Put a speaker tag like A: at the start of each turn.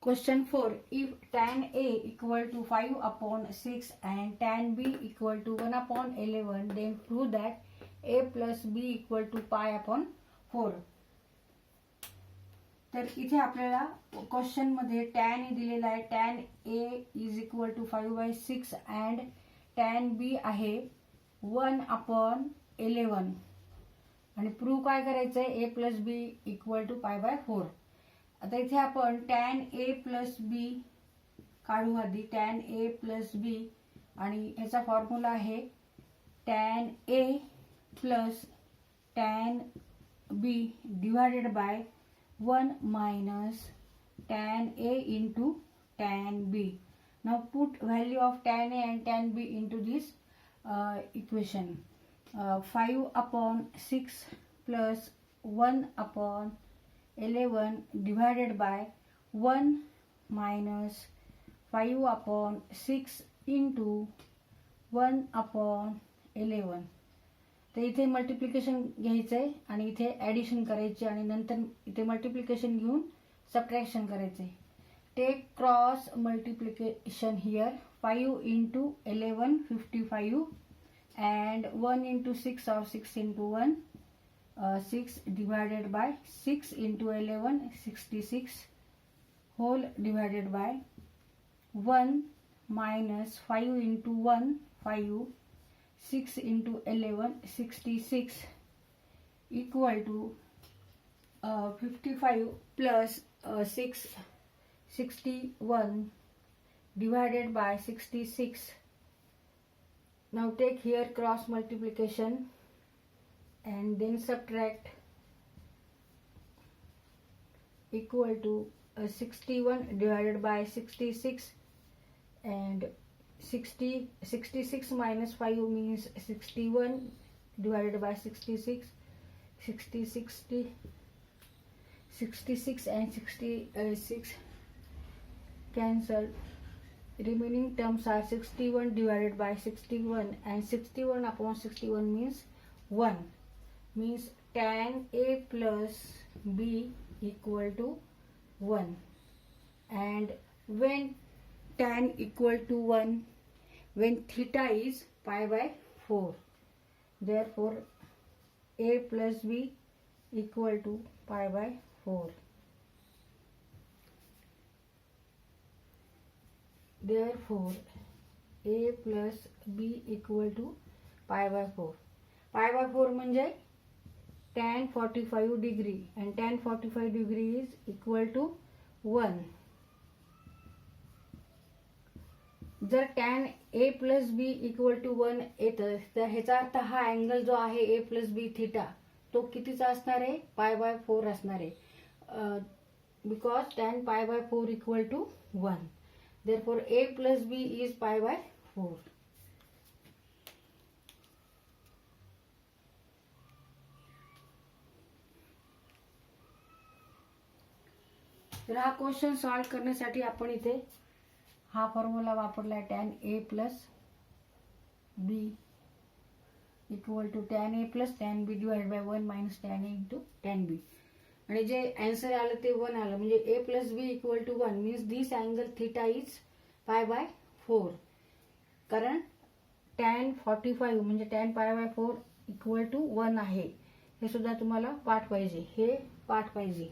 A: Question 4. If tan A equal to 5 upon 6 and tan B equal to 1 upon 11, then prove that A plus B equal to pi upon 4. तर इथे आपल्याला question मध्ये tan A दिलेला आहे. tan A is equal to 5/6 and tan B आहे 1 upon 11 आणि prove काय करायचं आहे A plus B equal to pi/4. आता इथे आपण tan A plus B काढू आधी. tan A plus B आणि याचा फॉर्म्युला आहे tan A plus tan B divided by 1 minus tan A into tan B. Now put value of tan A and tan B into this equation. 5 upon 6 plus 1 upon 11 divided by 1 minus 5 upon 6 into 1 upon 11. तर इथे multiplication घ्यायचं आहे आणि इथे addition करायची आणि नंतर इथे मल्टिप्लिकेशन घेऊन सबट्रॅक्शन करायचं आहे. Take cross multiplication here. 5 into 11 55 and 1 into 6 or 6 into 1 6 divided by 6 into 11 66 whole divided by 1 minus 5 into 1 5 6 into 11 66 equal to 55 plus 6 61 divided by 66. Now take here cross multiplication and then subtract equal to 61 divided by 66 and 66 minus 5 means 61 divided by 66 66 and 66 cancel. Remaining terms are 61 divided by 61 and 61 upon 61 means 1. Means tan A plus B equal to 1. And when tan equal to 1, when theta is pi/4, therefore A plus B equal to pi/4. Therefore A plus B equal to pi/4. pi/4 म्हणजे tan 45 degree and tan 45 degree is equal to 1. जर tan A plus B equal to 1 येतं तर ह्याचा अर्थ हा angle जो आहे A plus B theta तो कितीचा असणार आहे pi/4 असणार आहे. Because tan pi/4 equal to 1. Therefore A plus B is pi/4. तर हा क्वेश्चन सॉल्व करण्यासाठी आपण इथे हा फॉर्म्युला वापरला. tan A plus B equal to tan A plus tan B divide by 1 minus tan A into tan B. आणि जे answer आलं ते 1 आलं म्हणजे A plus B equal to 1 means this angle theta is pi/4. कारण tan 45 म्हणजे tan pi/4 equal to 1 आहे. हे सुद्धा तुम्हाला पाठ पाहिजे, हे पाठ पाहिजे.